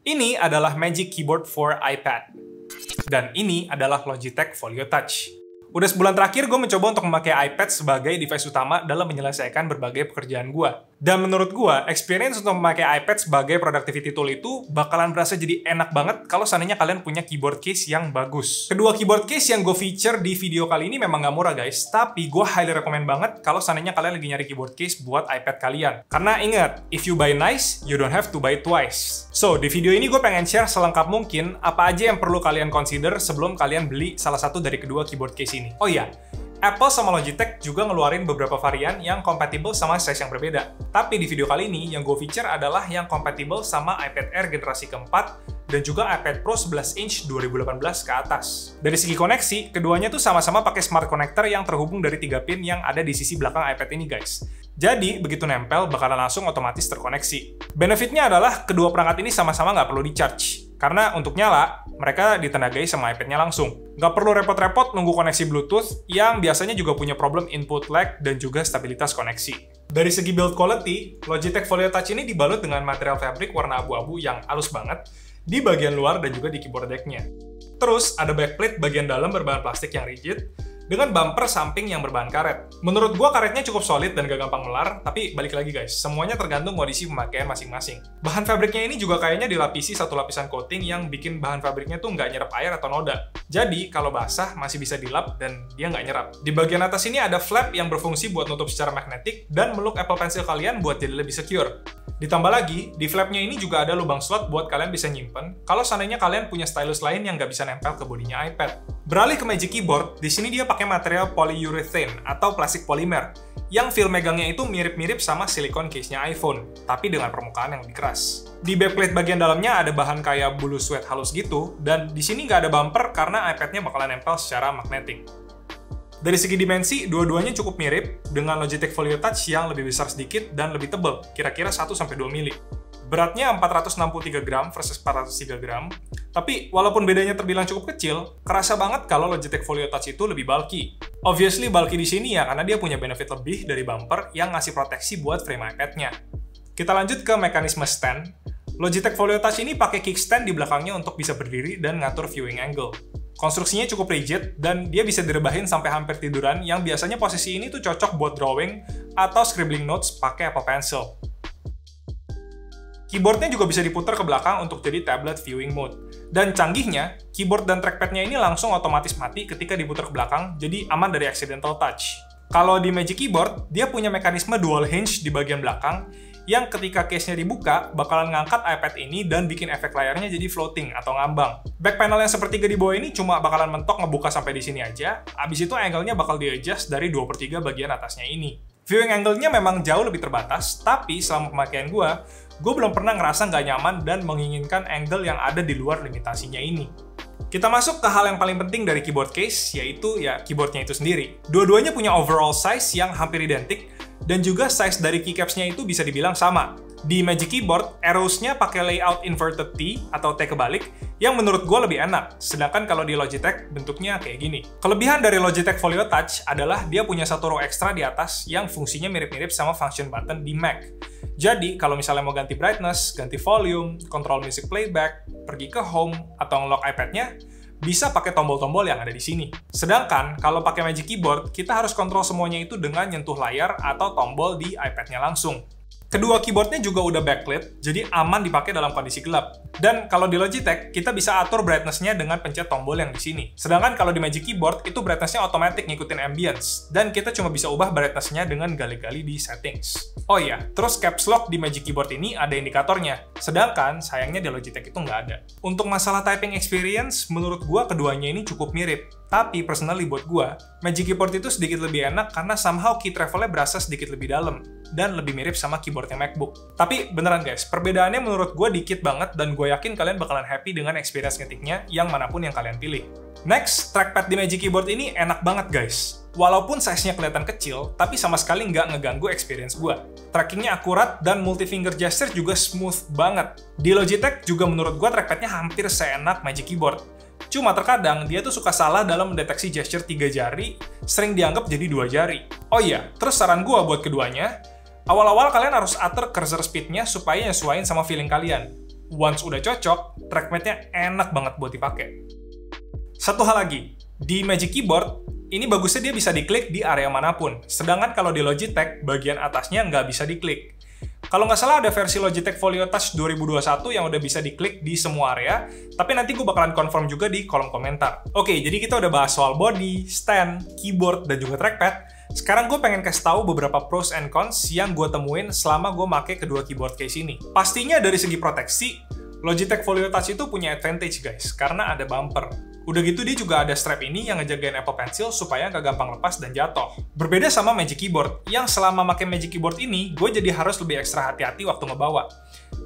Ini adalah Magic Keyboard for iPad. Dan ini adalah Logitech Folio Touch. Udah sebulan terakhir gue mencoba untuk memakai iPad sebagai device utama dalam menyelesaikan berbagai pekerjaan gue. Dan menurut gue, experience untuk memakai iPad sebagai productivity tool itu bakalan berasa jadi enak banget kalau seandainya kalian punya keyboard case yang bagus. Kedua keyboard case yang gue feature di video kali ini memang gak murah guys, tapi gue highly recommend banget kalau seandainya kalian lagi nyari keyboard case buat iPad kalian. Karena ingat, if you buy nice, you don't have to buy twice. So, di video ini gue pengen share selengkap mungkin apa aja yang perlu kalian consider sebelum kalian beli salah satu dari kedua keyboard case ini. Oh iya, Apple sama Logitech juga ngeluarin beberapa varian yang kompatibel sama size yang berbeda. Tapi di video kali ini, yang gue feature adalah yang kompatibel sama iPad Air generasi keempat dan juga iPad Pro 11 inch 2018 ke atas. Dari segi koneksi, keduanya tuh sama-sama pakai smart connector yang terhubung dari 3 pin yang ada di sisi belakang iPad ini guys. Jadi, begitu nempel, bakalan langsung otomatis terkoneksi. Benefitnya adalah kedua perangkat ini sama-sama nggak perlu di-charge. Karena untuk nyala, mereka ditenagai sama iPad-nya langsung. Nggak perlu repot-repot nunggu koneksi Bluetooth yang biasanya juga punya problem input lag dan juga stabilitas koneksi. Dari segi build quality, Logitech Folio Touch ini dibalut dengan material fabric warna abu-abu yang halus banget di bagian luar dan juga di keyboard deck-nya. Terus, ada backplate bagian dalam berbahan plastik yang rigid, dengan bumper samping yang berbahan karet. Menurut gua karetnya cukup solid dan gak gampang melar, tapi balik lagi guys, semuanya tergantung kondisi pemakaian masing-masing. Bahan fabriknya ini juga kayaknya dilapisi satu lapisan coating yang bikin bahan fabriknya tuh nggak nyerap air atau noda. Jadi, kalau basah masih bisa dilap dan dia nggak nyerap. Di bagian atas ini ada flap yang berfungsi buat nutup secara magnetik dan meluk Apple Pencil kalian buat jadi lebih secure. Ditambah lagi, di flapnya ini juga ada lubang slot buat kalian bisa nyimpen kalau seandainya kalian punya stylus lain yang nggak bisa nempel ke bodinya iPad. Beralih ke Magic Keyboard, di sini dia pakai material polyurethane atau plastik polimer yang feel megangnya itu mirip-mirip sama silikon case-nya iPhone, tapi dengan permukaan yang lebih keras. Di backplate bagian dalamnya ada bahan kayak bulu suede halus gitu, dan di sini nggak ada bumper karena iPad-nya bakalan nempel secara magnetik. Dari segi dimensi, dua-duanya cukup mirip dengan Logitech Folio Touch yang lebih besar sedikit dan lebih tebal, kira-kira 1-2 mili. Beratnya 463 gram versus 403 gram, tapi walaupun bedanya terbilang cukup kecil, kerasa banget kalau Logitech Folio Touch itu lebih bulky. Obviously bulky di sini ya karena dia punya benefit lebih dari bumper yang ngasih proteksi buat frame iPad-nya. Kita lanjut ke mekanisme stand. Logitech Folio Touch ini pakai kickstand di belakangnya untuk bisa berdiri dan ngatur viewing angle. Konstruksinya cukup rigid, dan dia bisa direbahin sampai hampir tiduran yang biasanya posisi ini tuh cocok buat drawing atau scribbling notes pakai Apple Pencil. Keyboardnya juga bisa diputar ke belakang untuk jadi tablet viewing mode. Dan canggihnya, keyboard dan trackpad-nya ini langsung otomatis mati ketika diputar ke belakang, jadi aman dari accidental touch. Kalau di Magic Keyboard, dia punya mekanisme dual hinge di bagian belakang, yang ketika case-nya dibuka, bakalan ngangkat iPad ini dan bikin efek layarnya jadi floating atau ngambang. Back panel yang sepertiga di bawah ini cuma bakalan mentok ngebuka sampai di sini aja, abis itu angle-nya bakal di-adjust dari 2/3 bagian atasnya ini. Viewing angle-nya memang jauh lebih terbatas, tapi selama pemakaian gue belum pernah ngerasa nggak nyaman dan menginginkan angle yang ada di luar limitasinya ini. Kita masuk ke hal yang paling penting dari keyboard case, yaitu ya keyboardnya itu sendiri. Dua-duanya punya overall size yang hampir identik, dan juga size dari keycaps-nya itu bisa dibilang sama. Di Magic Keyboard, arrows-nya pakai layout inverted T atau T kebalik, yang menurut gue lebih enak, sedangkan kalau di Logitech bentuknya kayak gini. Kelebihan dari Logitech Folio Touch adalah dia punya satu row ekstra di atas yang fungsinya mirip-mirip sama function button di Mac. Jadi, kalau misalnya mau ganti brightness, ganti volume, control music playback, pergi ke home, atau nge-lock iPad-nya, bisa pakai tombol-tombol yang ada di sini. Sedangkan, kalau pakai Magic Keyboard, kita harus kontrol semuanya itu dengan nyentuh layar atau tombol di iPad-nya langsung. Kedua keyboardnya juga udah backlit, jadi aman dipakai dalam kondisi gelap. Dan kalau di Logitech, kita bisa atur brightness-nya dengan pencet tombol yang di sini. Sedangkan kalau di Magic Keyboard, itu brightness-nya otomatis ngikutin ambience, dan kita cuma bisa ubah brightness-nya dengan gali-gali di settings. Oh iya, terus caps lock di Magic Keyboard ini ada indikatornya, sedangkan sayangnya di Logitech itu nggak ada. Untuk masalah typing experience, menurut gua keduanya ini cukup mirip. Tapi personally buat gua, Magic Keyboard itu sedikit lebih enak karena somehow key travel-nya berasa sedikit lebih dalam dan lebih mirip sama keyboardnya MacBook. Tapi beneran guys, perbedaannya menurut gua dikit banget dan gue yakin kalian bakalan happy dengan experience ngetiknya yang manapun yang kalian pilih. Next, trackpad di Magic Keyboard ini enak banget guys. Walaupun size-nya kelihatan kecil, tapi sama sekali nggak ngeganggu experience gue. Trackingnya akurat dan multi-finger gesture juga smooth banget. Di Logitech juga menurut gue trackpadnya hampir seenak Magic Keyboard. Cuma terkadang dia tuh suka salah dalam mendeteksi gesture 3 jari, sering dianggap jadi 2 jari. Oh iya, terus saran gue buat keduanya, awal-awal kalian harus atur cursor speed-nya supaya nyesuaiin sama feeling kalian. Once udah cocok, trackpadnya enak banget buat dipakai. Satu hal lagi, di Magic Keyboard, ini bagusnya dia bisa diklik di area manapun. Sedangkan kalau di Logitech, bagian atasnya nggak bisa diklik. Kalau nggak salah ada versi Logitech Folio Touch 2021 yang udah bisa diklik di semua area, tapi nanti gue bakalan confirm juga di kolom komentar. Oke, jadi kita udah bahas soal body, stand, keyboard, dan juga trackpad. Sekarang gue pengen kasih tahu beberapa pros and cons yang gue temuin selama gue make kedua keyboard case ini. Pastinya dari segi proteksi, Logitech Folio Touch itu punya advantage guys, karena ada bumper. Udah gitu dia juga ada strap ini yang ngejagain Apple Pencil supaya nggak gampang lepas dan jatuh. Berbeda sama Magic Keyboard, yang selama pakai Magic Keyboard ini, gue jadi harus lebih ekstra hati-hati waktu ngebawa.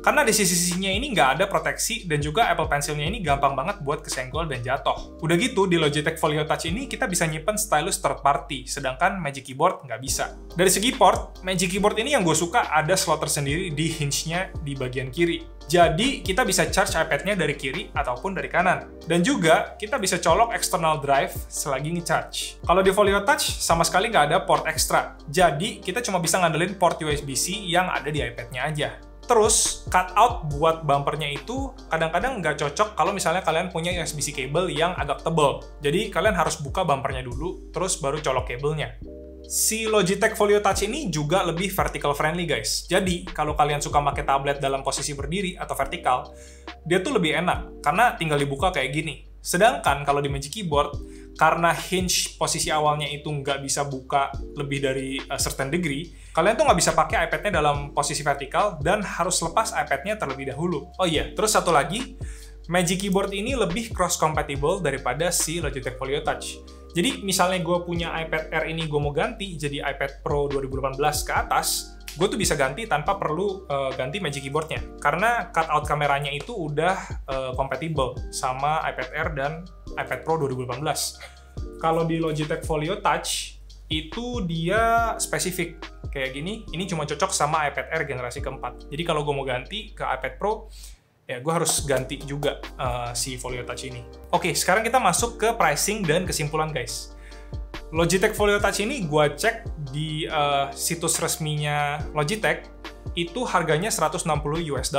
Karena di sisi-sisinya ini nggak ada proteksi, dan juga Apple Pencilnya ini gampang banget buat kesenggol dan jatuh. Udah gitu, di Logitech Folio Touch ini kita bisa nyimpen stylus third party, sedangkan Magic Keyboard nggak bisa. Dari segi port, Magic Keyboard ini yang gue suka ada slot tersendiri di hinge-nya di bagian kiri. Jadi, kita bisa charge iPad-nya dari kiri ataupun dari kanan. Dan juga, kita bisa colok external drive selagi nge-charge. Kalau di Folio Touch, sama sekali nggak ada port ekstra. Jadi, kita cuma bisa ngandelin port USB-C yang ada di iPad-nya aja. Terus, cutout buat bumpernya itu kadang-kadang nggak cocok kalau misalnya kalian punya USB-C cable yang agak tebal. Jadi, kalian harus buka bumpernya dulu, terus baru colok kabelnya. Si Logitech Folio Touch ini juga lebih vertical friendly guys. Jadi, kalau kalian suka pakai tablet dalam posisi berdiri atau vertikal, dia tuh lebih enak, karena tinggal dibuka kayak gini. Sedangkan kalau di Magic Keyboard, karena hinge posisi awalnya itu nggak bisa buka lebih dari certain degree, kalian tuh nggak bisa pakai iPad-nya dalam posisi vertikal dan harus lepas iPad-nya terlebih dahulu. Oh iya, terus satu lagi, Magic Keyboard ini lebih cross-compatible daripada si Logitech Folio Touch. Jadi misalnya gue punya iPad Air ini gue mau ganti jadi iPad Pro 2018 ke atas, gue tuh bisa ganti tanpa perlu ganti Magic Keyboard-nya. Karena cutout kameranya itu udah compatible sama iPad Air dan iPad Pro 2018. Kalau di Logitech Folio Touch, itu dia spesifik. Kayak gini, ini cuma cocok sama iPad Air generasi keempat. Jadi kalau gue mau ganti ke iPad Pro, ya gue harus ganti juga si Folio Touch ini. Oke, sekarang kita masuk ke pricing dan kesimpulan guys. Logitech Folio Touch ini gue cek di situs resminya Logitech, itu harganya $160 US.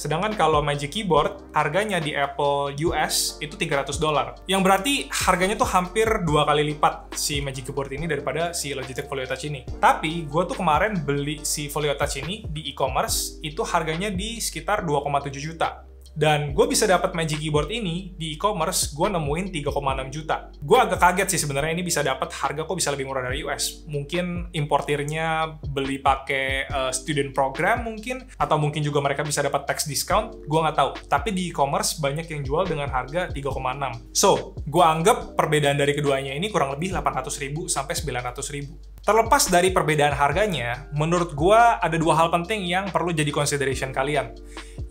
Sedangkan kalau Magic Keyboard, harganya di Apple US itu $300. Yang berarti harganya tuh hampir 2 kali lipat si Magic Keyboard ini daripada si Logitech Folio Touch ini. Tapi, gue tuh kemarin beli si Folio Touch ini di e-commerce, itu harganya di sekitar 2,7 juta. Dan gue bisa dapat Magic Keyboard ini di e-commerce, gue nemuin 3,6 juta. Gue agak kaget sih sebenarnya ini bisa dapat harga kok bisa lebih murah dari US. Mungkin importirnya beli pakai student program mungkin, atau mungkin juga mereka bisa dapat tax discount, gue nggak tahu. Tapi di e-commerce banyak yang jual dengan harga 3,6. So, gue anggap perbedaan dari keduanya ini kurang lebih 800.000 sampai 900.000. Terlepas dari perbedaan harganya, menurut gue ada dua hal penting yang perlu jadi consideration kalian,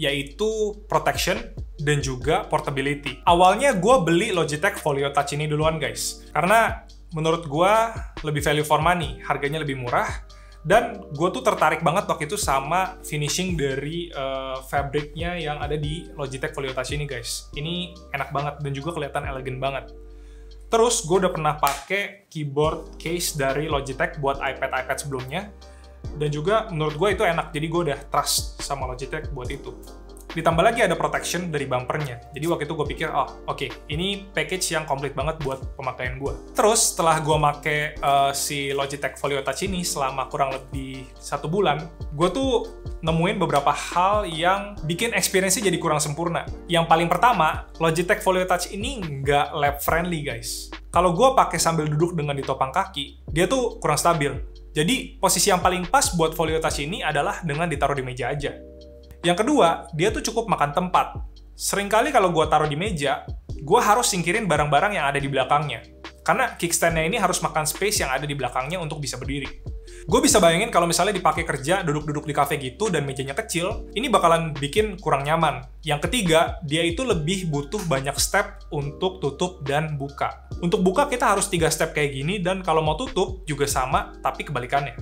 yaitu protection dan juga portability. Awalnya gue beli Logitech Folio Touch ini duluan guys, karena menurut gue lebih value for money, harganya lebih murah, dan gue tuh tertarik banget waktu itu sama finishing dari fabriknya yang ada di Logitech Folio Touch ini guys. Ini enak banget dan juga kelihatan elegan banget. Terus, gue udah pernah pakai keyboard case dari Logitech buat iPad sebelumnya. Dan juga menurut gue itu enak, jadi gue udah trust sama Logitech buat itu. Ditambah lagi ada protection dari bumpernya. Jadi waktu itu gue pikir, oh oke, ini package yang komplit banget buat pemakaian gue. Terus, setelah gue pakai si Logitech Folio Touch ini selama kurang lebih 1 bulan, gue tuh nemuin beberapa hal yang bikin experience-nya jadi kurang sempurna. Yang paling pertama, Logitech Folio Touch ini nggak lap friendly guys. Kalau gue pakai sambil duduk dengan ditopang kaki, dia tuh kurang stabil. Jadi, posisi yang paling pas buat Folio Touch ini adalah dengan ditaruh di meja aja. Yang kedua, dia tuh cukup makan tempat. Seringkali kalau gue taruh di meja, gue harus singkirin barang-barang yang ada di belakangnya. Karena kickstand-nya ini harus makan space yang ada di belakangnya untuk bisa berdiri. Gue bisa bayangin kalau misalnya dipakai kerja, duduk-duduk di cafe gitu, dan mejanya kecil, ini bakalan bikin kurang nyaman. Yang ketiga, dia itu lebih butuh banyak step untuk tutup dan buka. Untuk buka kita harus 3 step kayak gini, dan kalau mau tutup juga sama, tapi kebalikannya.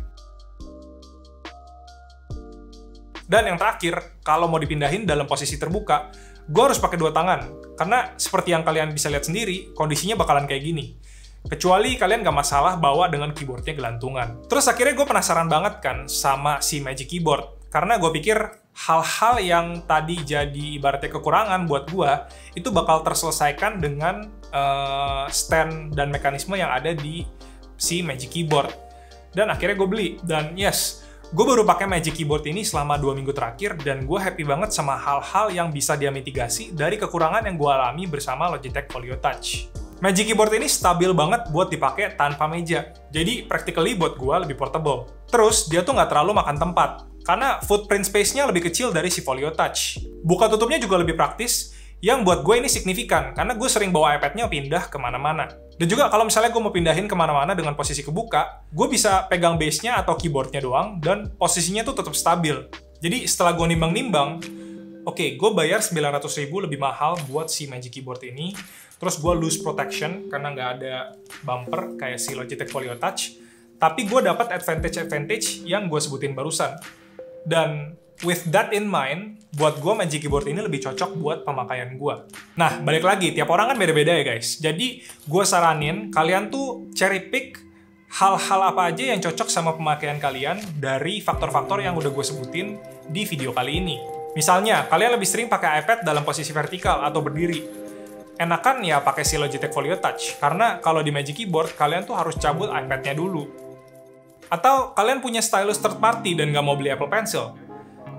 Dan yang terakhir, kalau mau dipindahin dalam posisi terbuka, gue harus pakai 2 tangan. Karena seperti yang kalian bisa lihat sendiri, kondisinya bakalan kayak gini. Kecuali kalian gak masalah bawa dengan keyboardnya gelantungan. Terus akhirnya gue penasaran banget kan sama si Magic Keyboard. Karena gue pikir hal-hal yang tadi jadi ibaratnya kekurangan buat gua itu bakal terselesaikan dengan stand dan mekanisme yang ada di si Magic Keyboard. Dan akhirnya gue beli. Dan yes, gue baru pakai Magic Keyboard ini selama 2 minggu terakhir, dan gue happy banget sama hal-hal yang bisa dia mitigasi dari kekurangan yang gue alami bersama Logitech Folio Touch. Magic Keyboard ini stabil banget buat dipakai tanpa meja. Jadi practically buat gue lebih portable. Terus dia tuh nggak terlalu makan tempat, karena footprint space-nya lebih kecil dari si Folio Touch. Buka tutupnya juga lebih praktis, yang buat gue ini signifikan, karena gue sering bawa iPad-nya pindah kemana-mana. Dan juga kalau misalnya gue mau pindahin kemana-mana dengan posisi kebuka, gue bisa pegang base-nya atau keyboard-nya doang, dan posisinya tuh tetap stabil. Jadi setelah gue nimbang-nimbang, oke, gue bayar 900.000 lebih mahal buat si Magic Keyboard ini, terus gue lose protection karena nggak ada bumper kayak si Logitech Folio Touch, tapi gue dapat advantage yang gue sebutin barusan. Dan with that in mind, buat gue Magic Keyboard ini lebih cocok buat pemakaian gue. Nah, balik lagi, tiap orang kan beda-beda ya guys. Jadi, gue saranin kalian tuh cherry pick hal-hal apa aja yang cocok sama pemakaian kalian dari faktor-faktor yang udah gue sebutin di video kali ini. Misalnya, kalian lebih sering pakai iPad dalam posisi vertikal atau berdiri. Enakan ya pakai si Logitech Folio Touch, karena kalau di Magic Keyboard, kalian tuh harus cabut iPad-nya dulu. Atau kalian punya stylus third party dan nggak mau beli Apple Pencil,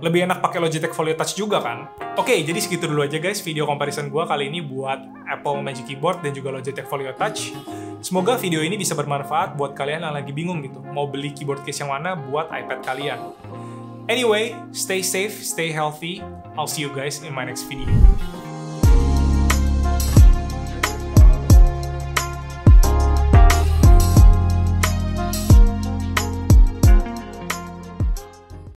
lebih enak pakai Logitech Folio Touch juga kan? Oke, jadi segitu dulu aja guys video comparison gue kali ini buat Apple Magic Keyboard dan juga Logitech Folio Touch. Semoga video ini bisa bermanfaat buat kalian yang lagi bingung gitu, mau beli keyboard case yang mana buat iPad kalian. Anyway, stay safe, stay healthy. I'll see you guys in my next video.